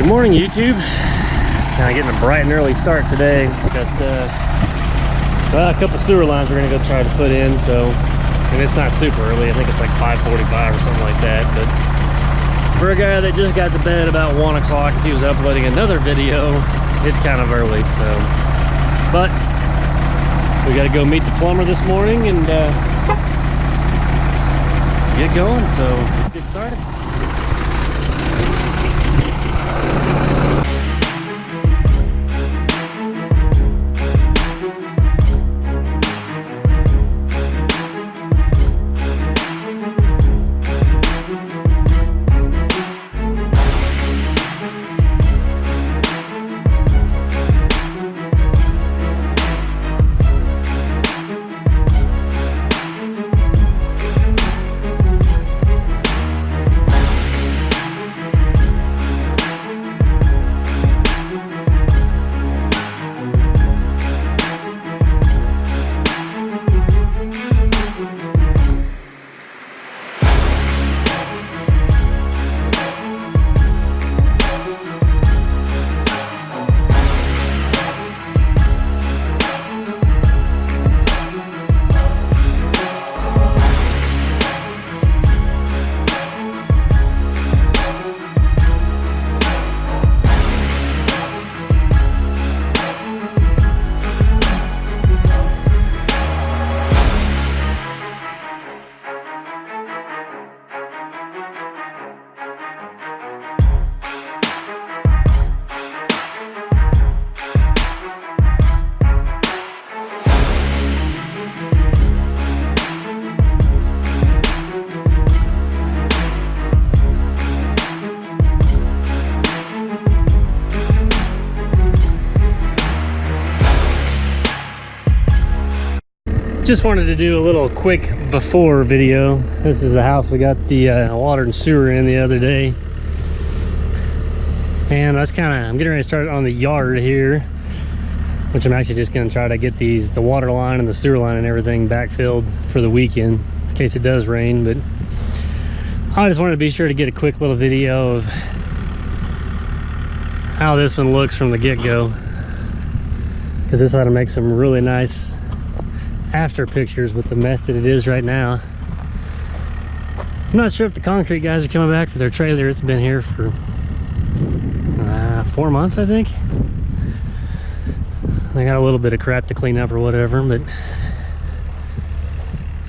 Morning, YouTube. Kind of getting a bright and early start today. Got a couple sewer lines we're gonna go try to put in. So, and it's not super early. I think it's like 5:45 or something like that. But for a guy that just got to bed about 1 o'clock as he was uploading another video, it's kind of early. So, but we got to go meet the plumber this morning and get going. So let's get started. Just wanted to do a little quick before video. This is the house we got the water and sewer in the other day, and I'm getting ready to start on the yard here, which I'm actually just going to try to get the water line and the sewer line and everything backfilled for the weekend in case it does rain. But I just wanted to be sure to get a quick little video of how this one looks from the get-go, because this ought to make some really nice after pictures with the mess that it is right now. I'm not sure if the concrete guys are coming back for their trailer. It's been here for 4 months, I think. They got a little bit of crap to clean up or whatever, but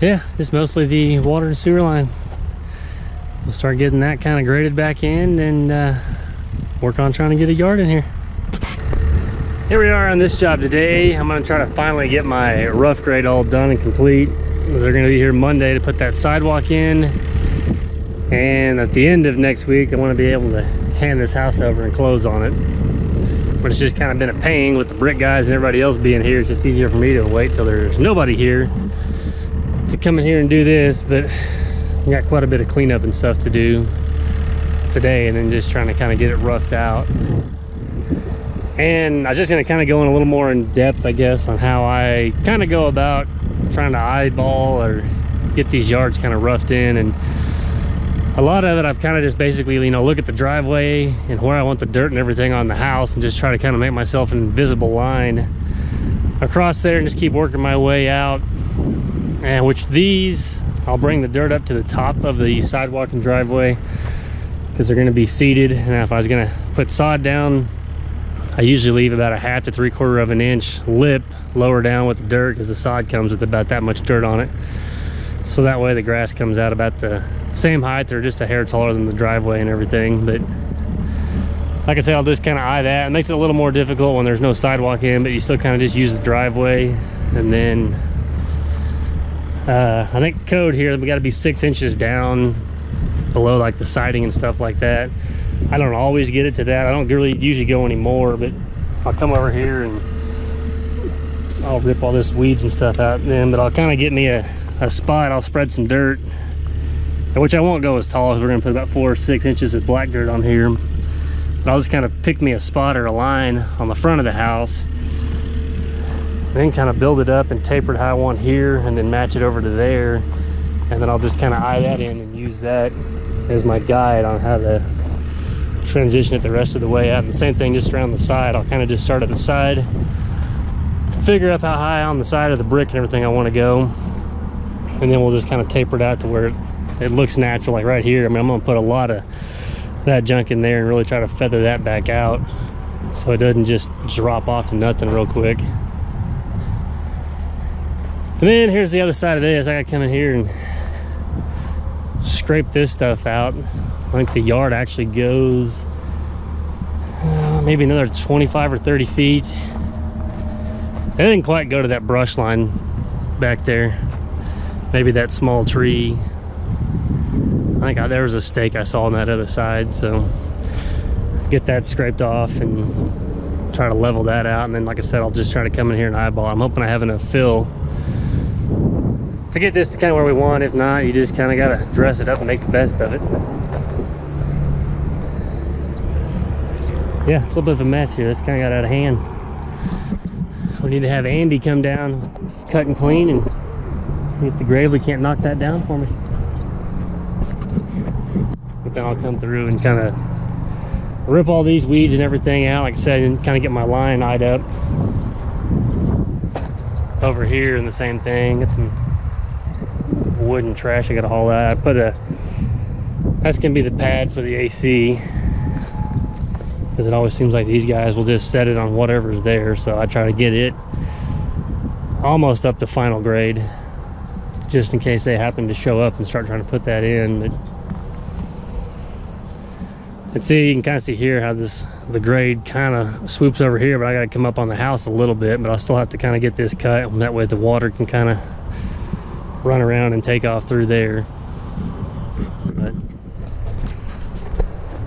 yeah, just mostly the water and sewer line. We'll start getting that kind of graded back in and work on trying to get a yard in here. Here we are on this job today. I'm going to try to finally get my rough grade all done and complete. They're going to be here Monday to put that sidewalk in. And at the end of next week, I want to be able to hand this house over and close on it. But it's just kind of been a pain with the brick guys and everybody else being here. It's just easier for me to wait till there's nobody here to come in here and do this. But we got quite a bit of cleanup and stuff to do today, and then just trying to kind of get it roughed out. And I was just going to kind of go in a little more in depth, I guess, on how I kind of go about trying to eyeball or get these yards kind of roughed in. And a lot of it, I've kind of just basically, you know, look at the driveway and where I want the dirt and everything on the house, and just try to kind of make myself an invisible line across there and just keep working my way out. And which these, I'll bring the dirt up to the top of the sidewalk and driveway because they're going to be seeded. And if I was going to put sod down, I usually leave about a 1/2 to 3/4 of an inch lip lower down with the dirt, because the sod comes with about that much dirt on it. So that way the grass comes out about the same height or just a hair taller than the driveway and everything. But like I said, I'll just kind of eye that. It makes it a little more difficult when there's no sidewalk in, but you still kind of just use the driveway. And then I think code here, we got to be 6 inches down below like the siding and stuff like that. I don't always get it to that. I don't really usually go anymore, but I'll come over here and I'll rip all this weeds and stuff out then. But I'll kind of get me a spot. I'll spread some dirt, which I won't go as tall, as we're going to put about 4 or 6 inches of black dirt on here. But I'll just kind of pick me a spot or a line on the front of the house, and then kind of build it up and taper it how I want here, and then match it over to there. And then I'll just kind of eye that in and use that as my guide on how to transition it the rest of the way out. And the same thing just around the side. I'll kind of just start at the side, figure up how high on the side of the brick and everything I want to go, and then we'll just kind of taper it out to where it looks natural. Like right here, I mean, I'm going to put a lot of that junk in there and really try to feather that back out so it doesn't just drop off to nothing real quick. And then here's the other side of this. I gotta come in here and scrape this stuff out. I think the yard actually goes maybe another 25 or 30 feet. It didn't quite go to that brush line back there. Maybe that small tree. I think there was a stake I saw on that other side, so get that scraped off and try to level that out. And then, like I said, I'll just try to come in here and eyeball. I'm hoping I have enough fill to get this to kind of where we want. If not, you just kind of got to dress it up and make the best of it. Yeah, it's a little bit of a mess here. This kind of got out of hand. We need to have Andy come down, cut and clean, and see if the gravely can't knock that down for me. But then I'll come through and kind of rip all these weeds and everything out, like I said, and kind of get my line eyed up over here. And the same thing, get some wood and trash I gotta haul out. I put that's gonna be the pad for the AC, because it always seems like these guys will just set it on whatever's there, so I try to get it almost up to final grade just in case they happen to show up and start trying to put that in. But and see, you can kind of see here how the grade kind of swoops over here, but I got to come up on the house a little bit, but I'll still have to kind of get this cut, and that way the water can kind of run around and take off through there. But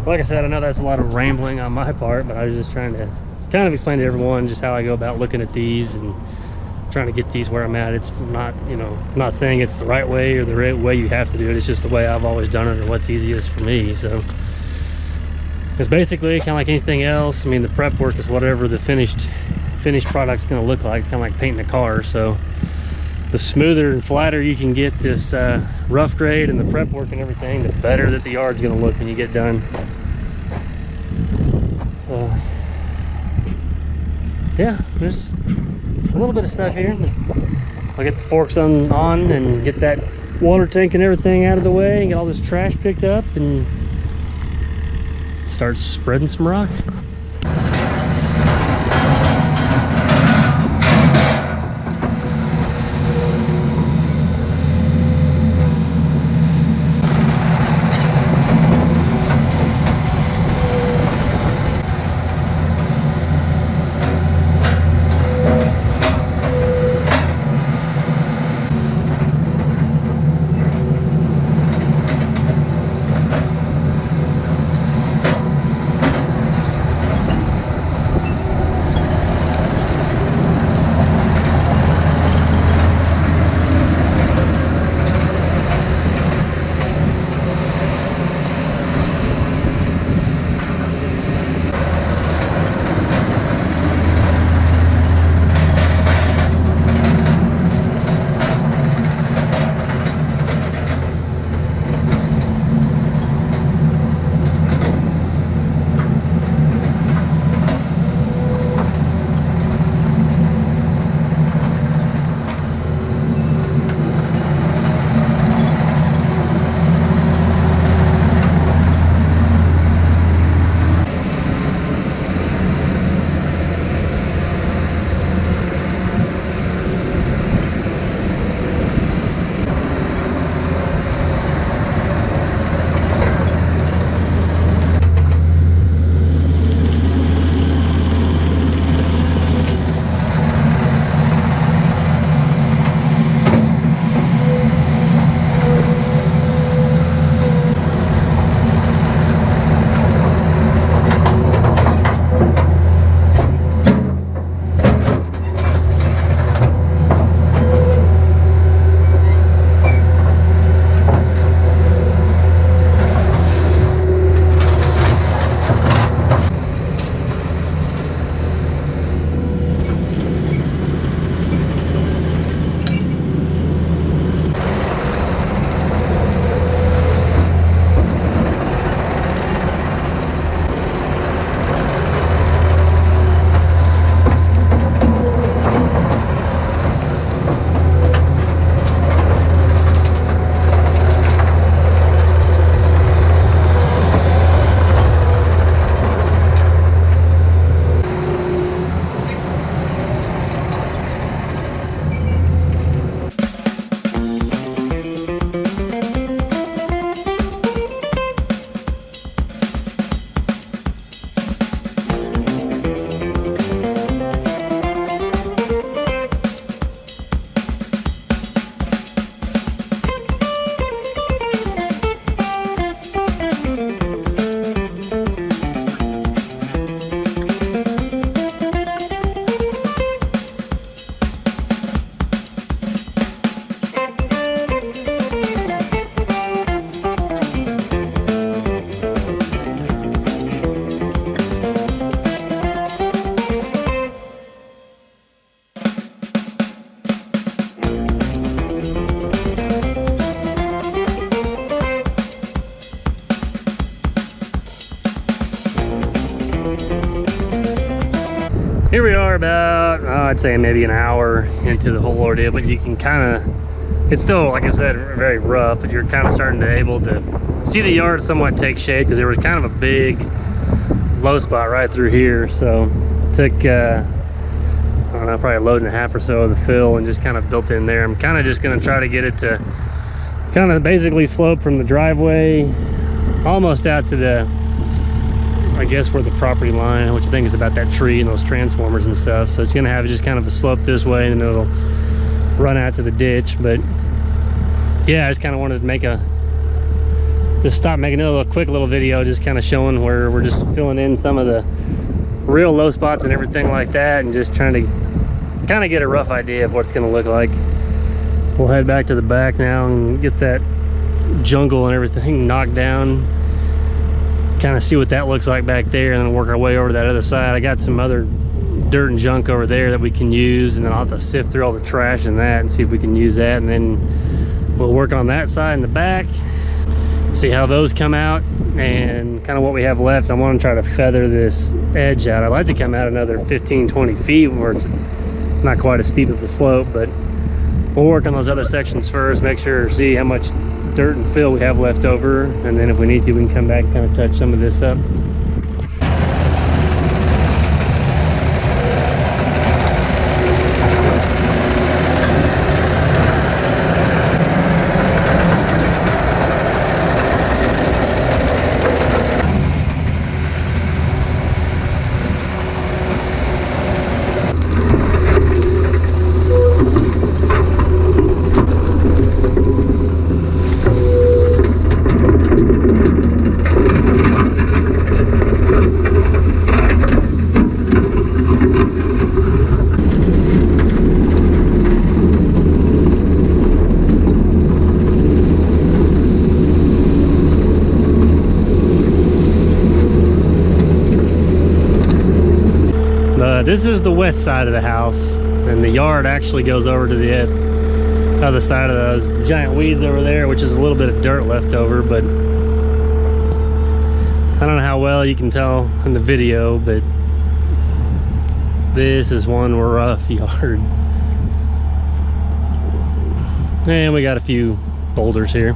like I said, I know that's a lot of rambling on my part, but I was just trying to kind of explain to everyone just how I go about looking at these and trying to get these where I'm at. It's not, you know, I'm not saying it's the right way or the right way you have to do it. It's just the way I've always done it or what's easiest for me. So it's basically kind of like anything else. I mean, the prep work is whatever the finished product's going to look like. It's kind of like painting a car. So the smoother and flatter you can get this rough grade and the prep work and everything, the better that the yard's going to look when you get done. Yeah, there's a little bit of stuff here. I'll get the forks on and get that water tank and everything out of the way and get all this trash picked up and start spreading some rock. Here we are about, I'd say maybe an hour into the whole ordeal, but you can kind of, it's still, like I said, very rough, but you're kind of starting to able to see the yard somewhat take shape, because there was kind of a big low spot right through here. So it took, I don't know, probably a load and a half or so of the fill and just kind of built in there. I'm kind of just going to try to get it to kind of basically slope from the driveway almost out to the, I guess, where the property line, which I think is about that tree and those transformers and stuff. So it's gonna have just kind of a slope this way, and then it'll run out to the ditch. But yeah, I just kind of wanted to just stop making a little quick little video, just kind of showing where we're just filling in some of the real low spots and everything like that, and just trying to kind of get a rough idea of what it's gonna look like. We'll head back to the back now and get that jungle and everything knocked down, kind of see what that looks like back there, and then work our way over to that other side. I got some other dirt and junk over there that we can use, and then I'll have to sift through all the trash and that and see if we can use that, and then we'll work on that side in the back, see how those come out, and kind of what we have left. I want to try to feather this edge out. I'd like to come out another 15-20 feet where it's not quite as steep of a slope, but we'll work on those other sections first, make sure, see how much dirt and fill we have left over, and then if we need to, we can come back and kind of touch some of this up. This is the west side of the house, and the yard actually goes over to the other side of those giant weeds over there, which is a little bit of dirt left over. But I don't know how well you can tell in the video, but this is one rough yard. And we got a few boulders here.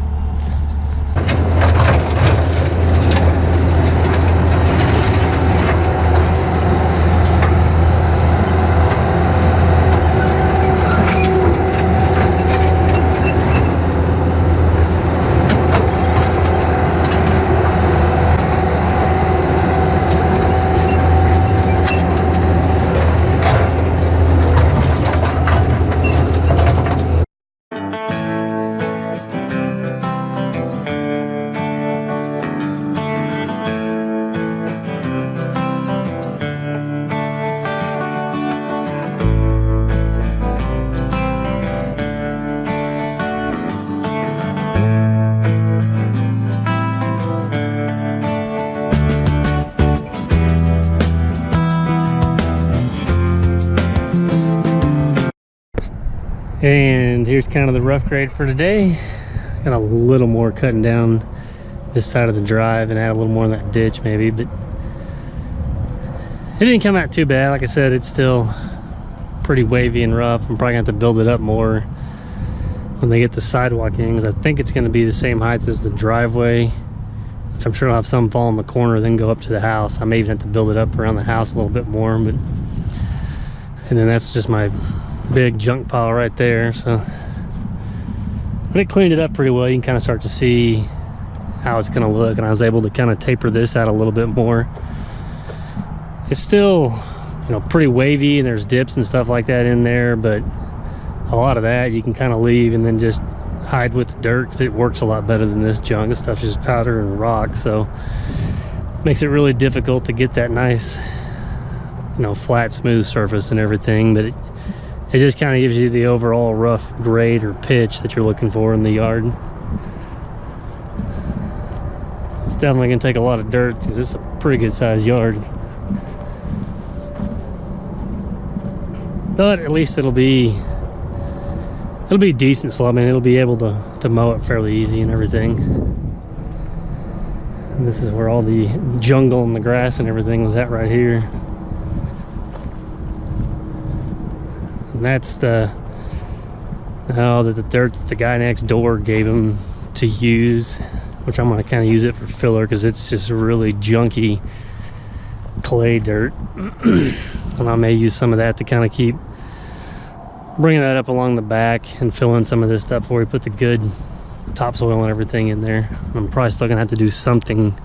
And here's kind of the rough grade for today. Got a little more cutting down this side of the drive and add a little more in that ditch maybe, but it didn't come out too bad. Like I said, it's still pretty wavy and rough. I'm probably gonna have to build it up more when they get the sidewalk in, because I think it's gonna be the same height as the driveway, which I'm sure I'll have some fall in the corner, then go up to the house. I may even have to build it up around the house a little bit more, but, and then that's just my big junk pile right there. So, but it cleaned it up pretty well. You can kind of start to see how it's gonna look, and I was able to kind of taper this out a little bit more. It's still, you know, pretty wavy, and there's dips and stuff like that in there, but a lot of that you can kind of leave and then just hide with the dirt, because it works a lot better than this junk. This stuff's just powder and rock, so it makes it really difficult to get that nice, you know, flat, smooth surface and everything. But it just kind of gives you the overall rough grade or pitch that you're looking for in the yard. It's definitely gonna take a lot of dirt, because it's a pretty good sized yard. But at least it'll be decent slow. I mean, it'll be able to mow it fairly easy and everything. And this is where all the jungle and the grass and everything was at right here. And that's the dirt that the guy next door gave him to use, which I'm going to kind of use it for filler because it's just really junky clay dirt. And I may use some of that to kind of keep bringing that up along the back and fill in some of this stuff before we put the good topsoil and everything in there. I'm probably still gonna have to do something.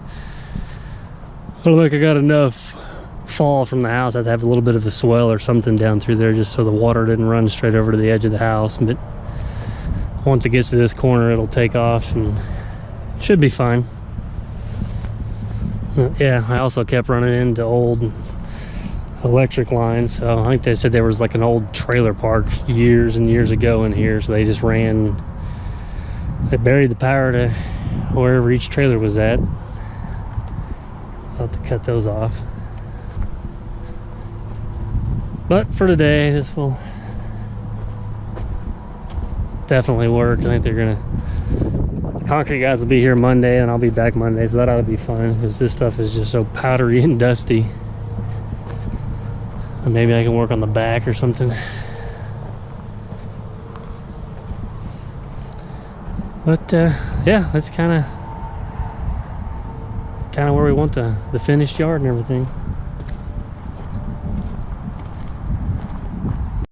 I don't think I got enough fall from the house. I have to have a little bit of a swell or something down through there just so the water didn't run straight over to the edge of the house. But once it gets to this corner, it'll take off and should be fine. Yeah, I also kept running into old electric lines. So I think they said there was like an old trailer park years and years ago in here, so they just buried the power to wherever each trailer was at. I'll have to cut those off. But for today, this will definitely work. I think the concrete guys will be here Monday, and I'll be back Monday, so that ought to be fun because this stuff is just so powdery and dusty. And maybe I can work on the back or something. But yeah, that's kind of where we want the finished yard and everything.